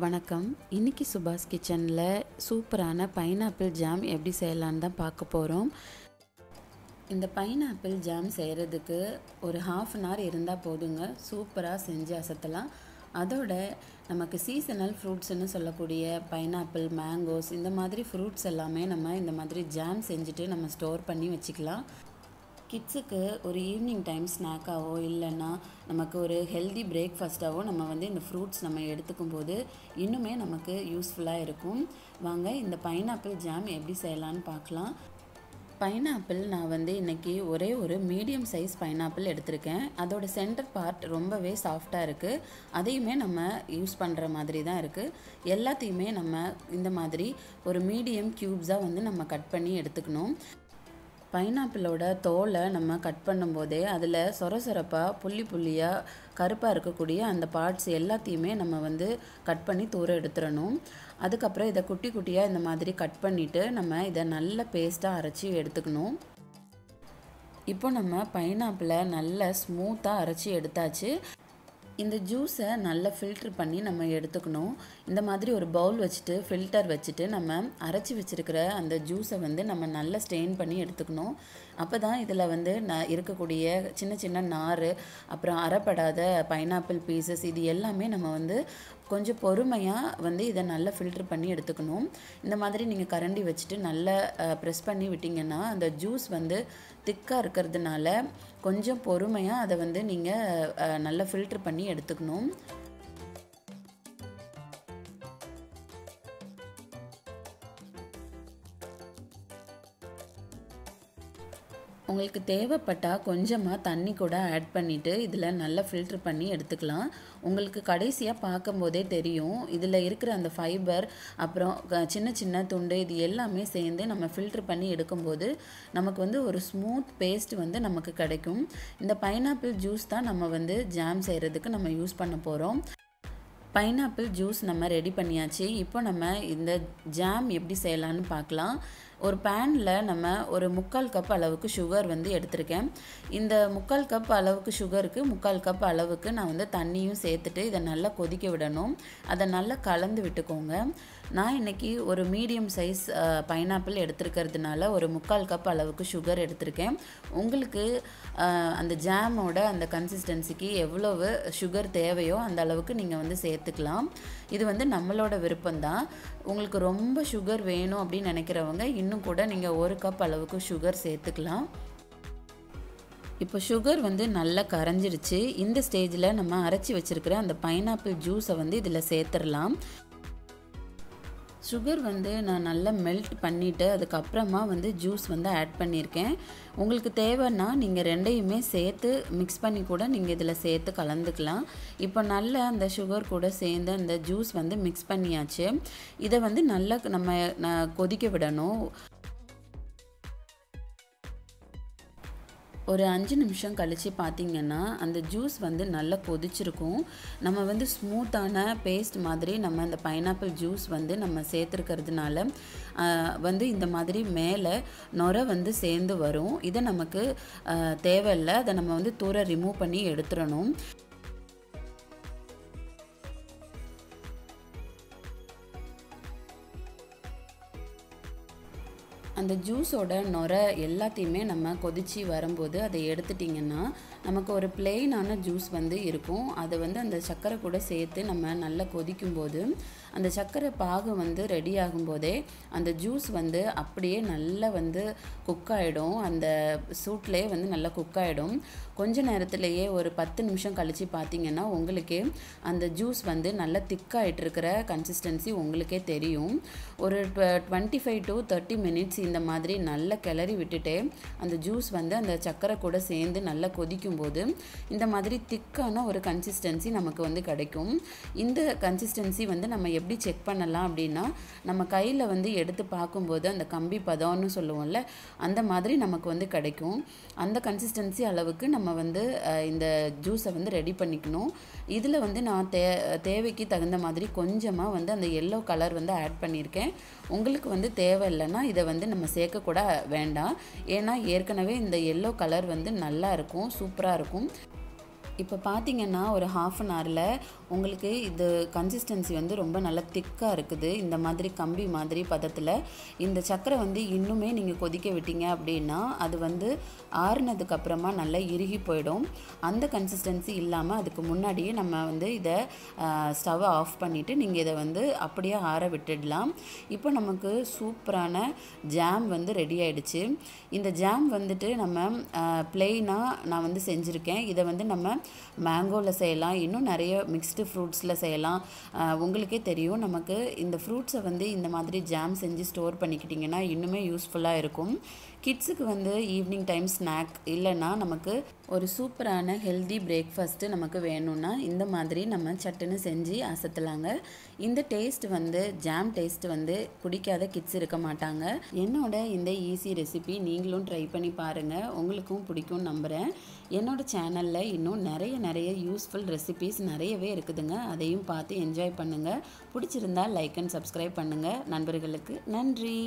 வணக்கம். இன்னைக்கு சுபாஷ் கிச்சனில் சூப்பரான பைனாப்பிள் ஜாம் எப்படி செய்யலான்னு தான் பார்க்க போகிறோம். இந்த பைனாப்பிள் ஜாம் செய்கிறதுக்கு ஒரு 1/2 hour இருந்தால் போதுங்க. சூப்பராக செஞ்சு அசத்தலாம். அதோட நமக்கு சீசனல் ஃப்ரூட்ஸ்னு சொல்லக்கூடிய பைனாப்பிள், மேங்கோஸ் இந்த மாதிரி ஃப்ரூட்ஸ் எல்லாமே நம்ம இந்த மாதிரி ஜாம் செஞ்சுட்டு நம்ம ஸ்டோர் பண்ணி வச்சுக்கலாம். கிட்ஸுக்கு ஒரு ஈவினிங் டைம் ஸ்நாக்காவோ இல்லைன்னா நமக்கு ஒரு ஹெல்தி பிரேக்ஃபாஸ்ட்டாவோ நம்ம இந்த ஃப்ரூட்ஸ் நம்ம எடுத்துக்கும் போது இன்னுமே நமக்கு யூஸ்ஃபுல்லாக இருக்கும். வாங்க இந்த பைனாப்பிள் ஜாம் எப்படி செய்யலான்னு பார்க்கலாம். பைனாப்பிள் நான் இன்றைக்கி ஒரே ஒரு மீடியம் சைஸ் பைனாப்பிள் எடுத்திருக்கேன். அதோட சென்டர் பார்ட் ரொம்பவே சாஃப்டாக இருக்குது. அதையுமே நம்ம யூஸ் பண்ணுற மாதிரி தான் இருக்குது. எல்லாத்தையுமே நம்ம இந்த மாதிரி ஒரு மீடியம் க்யூப்ஸாக நம்ம கட் பண்ணி எடுத்துக்கணும். பைனாப்பிளோட தோலை நம்ம கட் பண்ணும்போதே அதில் சொரசொரப்பாக புள்ளியாக கருப்பாக இருக்கக்கூடிய அந்த பார்ட்ஸ் எல்லாத்தையுமே நம்ம கட் பண்ணி தூர எடுத்துடணும். அதுக்கப்புறம் இதை குட்டி குட்டியாக இந்த மாதிரி கட் பண்ணிவிட்டு நம்ம இதை நல்ல பேஸ்ட்டாக அரைச்சி எடுத்துக்கணும். இப்போ நம்ம பைனாப்பிளை நல்லா ஸ்மூத்தாக அரைச்சி எடுத்தாச்சு. இந்த ஜூஸை நல்லா ஃபில்ட்ரு பண்ணி நம்ம எடுத்துக்கணும். இந்த மாதிரி ஒரு பவுல் வச்சுட்டு ஃபில்டர் வச்சுட்டு நம்ம அரைச்சி வச்சுருக்கிற அந்த ஜூஸை நம்ம நல்லா ஸ்டெயின் பண்ணி எடுத்துக்கணும். அப்போ தான் இதில் இருக்கக்கூடிய சின்ன சின்ன நார், அப்புறம் அரைப்படாத பைனாப்பிள் பீசஸ் இது எல்லாமே நம்ம கொஞ்சம் பொறுமையாக இதை நல்லா ஃபில்ட்ரு பண்ணி எடுத்துக்கணும். இந்த மாதிரி நீங்கள் கரண்டி வச்சுட்டு நல்லா ப்ரெஸ் பண்ணி விட்டிங்கன்னா அந்த ஜூஸ் திக்காக இருக்கிறதுனால கொஞ்சம் பொறுமையாக அதை நீங்கள் நல்லா ஃபில்ட்ரு பண்ணி எடுத்துக்கணும். உங்களுக்கு தேவைப்பட்டால் கொஞ்சமாக தண்ணி கூட ஆட் பண்ணிவிட்டு இதில் நல்லா ஃபில்ட்ரு பண்ணி எடுத்துக்கலாம். உங்களுக்கு கடைசியாக பார்க்கும்போதே தெரியும் இதில் இருக்கிற அந்த ஃபைபர், அப்புறம் சின்ன சின்ன துண்டு இது எல்லாமே சேர்ந்து நம்ம ஃபில்ட்ரு பண்ணி எடுக்கும்போது நமக்கு ஒரு ஸ்மூத் பேஸ்ட் நமக்கு கிடைக்கும். இந்த பைனாப்பிள் ஜூஸ் தான் நம்ம ஜாம் செய்கிறதுக்கு நம்ம யூஸ் பண்ண போகிறோம். பைனாப்பிள் ஜூஸ் நம்ம ரெடி பண்ணியாச்சு. இப்போ நம்ம இந்த ஜாம் எப்படி செய்யலான்னு பார்க்கலாம். ஒரு பேனில் நம்ம ஒரு 3/4 கப் அளவுக்கு சுகர் எடுத்திருக்கேன். இந்த 3/4 கப் அளவுக்கு சுகருக்கு 3/4 கப் அளவுக்கு நான் தண்ணியும் சேர்த்துட்டு இதை நல்லா கொதிக்க விடணும். அதை நல்லா கலந்து விட்டுக்கோங்க. நான் இன்றைக்கி ஒரு மீடியம் சைஸ் பைனாப்பிள் எடுத்துருக்கிறதுனால ஒரு 3/4 கப் அளவுக்கு சுகர் எடுத்திருக்கேன். உங்களுக்கு அந்த ஜாமோட அந்த கன்சிஸ்டன்சிக்கு எவ்வளவு சுகர் தேவையோ அந்த அளவுக்கு நீங்கள் சேர்த்துக்கலாம். இது நம்மளோட விருப்பம்தான். உங்களுக்கு ரொம்ப சுகர் வேணும் அப்படின்னு நினைக்கிறவங்க இன்னும் கூட நீங்கள் 1 கப் அளவுக்கு சுகர் சேர்த்துக்கலாம். இப்போ சுகர் நல்லா கரைஞ்சிருச்சு. இந்த ஸ்டேஜில் நம்ம அரைச்சி வச்சுருக்கிற அந்த பைனாப்பிள் ஜூஸை இதில் சேர்த்துடலாம். சுகர் நான் நல்லா மெல்ட் பண்ணிவிட்டு அதுக்கப்புறமா ஜூஸ் ஆட் பண்ணியிருக்கேன். உங்களுக்கு தேவைன்னா நீங்கள் ரெண்டையுமே சேர்த்து மிக்ஸ் பண்ணி கூட நீங்கள் இதில் சேர்த்து கலந்துக்கலாம். இப்போ நல்லா அந்த சுகர் கூட சேர்ந்து அந்த ஜூஸ் மிக்ஸ் பண்ணியாச்சு. இதை நல்லா நம்ம கொதிக்க விடணும். ஒரு 5 நிமிஷம் கழித்து பார்த்திங்கன்னா அந்த ஜூஸ் நல்லா கொதிச்சிருக்கும். நம்ம ஸ்மூத்தான பேஸ்ட் மாதிரி நம்ம அந்த பைனாப்பிள் ஜூஸ் நம்ம சேர்த்துருக்கிறதுனால இந்த மாதிரி மேலே நுரை சேர்ந்து வரும். இதை நமக்கு தேவையில்லை. அதை நம்ம தூர ரிமூவ் பண்ணி எடுத்துடணும். அந்த ஜூஸோட நுரை எல்லாத்தையுமே நம்ம கொதித்து வரும்போது அதை எடுத்துட்டிங்கன்னா நமக்கு ஒரு பிளெயினான ஜூஸ் இருக்கும். அதை அந்த சர்க்கரை கூட சேர்த்து நம்ம நல்லா கொதிக்கும்போது அந்த சர்க்கரை பாகு ரெடி ஆகும்போதே அந்த ஜூஸ் அப்படியே நல்லா குக் ஆகிடும். அந்த சூட்லேயே நல்லா குக் ஆகிடும். கொஞ்ச நேரத்திலேயே ஒரு 10 நிமிஷம் கழித்து பார்த்திங்கன்னா உங்களுக்கே அந்த ஜூஸ் நல்லா திக்காகிட்டு இருக்கிற கன்சிஸ்டன்சி உங்களுக்கே தெரியும். ஒரு 25 to 30 minutes இந்த மாதிரி நல்லா கிளறி விட்டுட்டு அந்த ஜூஸ் அந்த சர்க்கரை கூட சேர்ந்து நல்லா கொதிக்கும்போது இந்த மாதிரி திக்கான ஒரு கன்சிஸ்டன்சி நமக்கு கிடைக்கும். இந்த கன்சிஸ்டன்சி நம்ம எப்படி செக் பண்ணலாம் அப்படின்னா நம்ம கையில் எடுத்து பார்க்கும்போது அந்த கம்பி பதம்னு சொல்லுவோம்ல அந்த மாதிரி நமக்கு கிடைக்கும். அந்த கன்சிஸ்டன்சி அளவுக்கு நம்ம இந்த ஜூஸை ரெடி பண்ணிக்கணும். இதில் நான் தேவைக்கு தகுந்த மாதிரி கொஞ்சமாக அந்த எல்லோ கலர் ஆட் பண்ணியிருக்கேன். உங்களுக்கு தேவை இல்லைன்னா இதை நம்ம சேர்க்கக்கூட வேண்டாம். ஏன்னா ஏற்கனவே இந்த எல்லோ கலர் நல்லா இருக்கும், சூப்பராக இருக்கும். இப்போ பார்த்தீங்கன்னா ஒரு ஹாஃப் அன் ஹவரில் உங்களுக்கு இது கன்சிஸ்டன்சி வந்து ரொம்ப நல்லா திக்காக இருக்குது. இந்த மாதிரி கம்பி மாதிரி பதத்தில். இந்த சர்க்கரை வந்து இன்னுமே நீங்கள் கொதிக்க விட்டீங்க அப்படின்னா அது வந்து ஆறுனதுக்கப்புறமா நல்லா இறுகி போயிடும். அந்த கன்சிஸ்டன்சி இல்லாமல் அதுக்கு முன்னாடியே நம்ம வந்து இதை ஸ்டவ்வை ஆஃப் பண்ணிவிட்டு நீங்கள் இதை வந்து அப்படியே ஆற விட்டுடலாம். இப்போ நமக்கு சூப்பரான ஜாம் வந்து ரெடி ஆகிடுச்சு. இந்த ஜாம் வந்துட்டு நம்ம ப்ளெயினாக நான் வந்து செஞ்சுருக்கேன். இதை வந்து நம்ம மேங்கோவில் செய்யலாம், இன்னும் நிறைய மிக்ஸ்டு ஃப்ரூட்ஸில் செய்யலாம். உங்களுக்கே தெரியும் நமக்கு இந்த ஃப்ரூட்ஸை வந்து இந்த மாதிரி ஜாம் செஞ்சு ஸ்டோர் பண்ணிக்கிட்டிங்கன்னா இன்னுமே யூஸ்ஃபுல்லாக இருக்கும். கிட்ஸுக்கு வந்து ஈவினிங் டைம் ஸ்நாக் இல்லைன்னா நமக்கு ஒரு சூப்பரான ஹெல்தி பிரேக்ஃபாஸ்ட்டு நமக்கு வேணும்னா இந்த மாதிரி நம்ம சட்டுன்னு செஞ்சு அசத்தலாங்க. இந்த டேஸ்ட் வந்து ஜாம் டேஸ்ட் வந்து பிடிக்காத கிட்ஸ் இருக்க மாட்டாங்க. என்னோட இந்த ஈஸி ரெசிபி நீங்களும் ட்ரை பண்ணி பாருங்கள், உங்களுக்கும் பிடிக்கும் நம்புகிறேன். என்னோட சேனலில் இன்னும் நிறைய யூஸ்ஃபுல் ரெசிபீஸ் நிறையவே இருக்குதுங்க. அதையும் பார்த்து என்ஜாய் பண்ணுங்கள். பிடிச்சிருந்தா லைக் அண்ட் சப்ஸ்கிரைப் பண்ணுங்கள். நண்பர்களுக்கு நன்றி.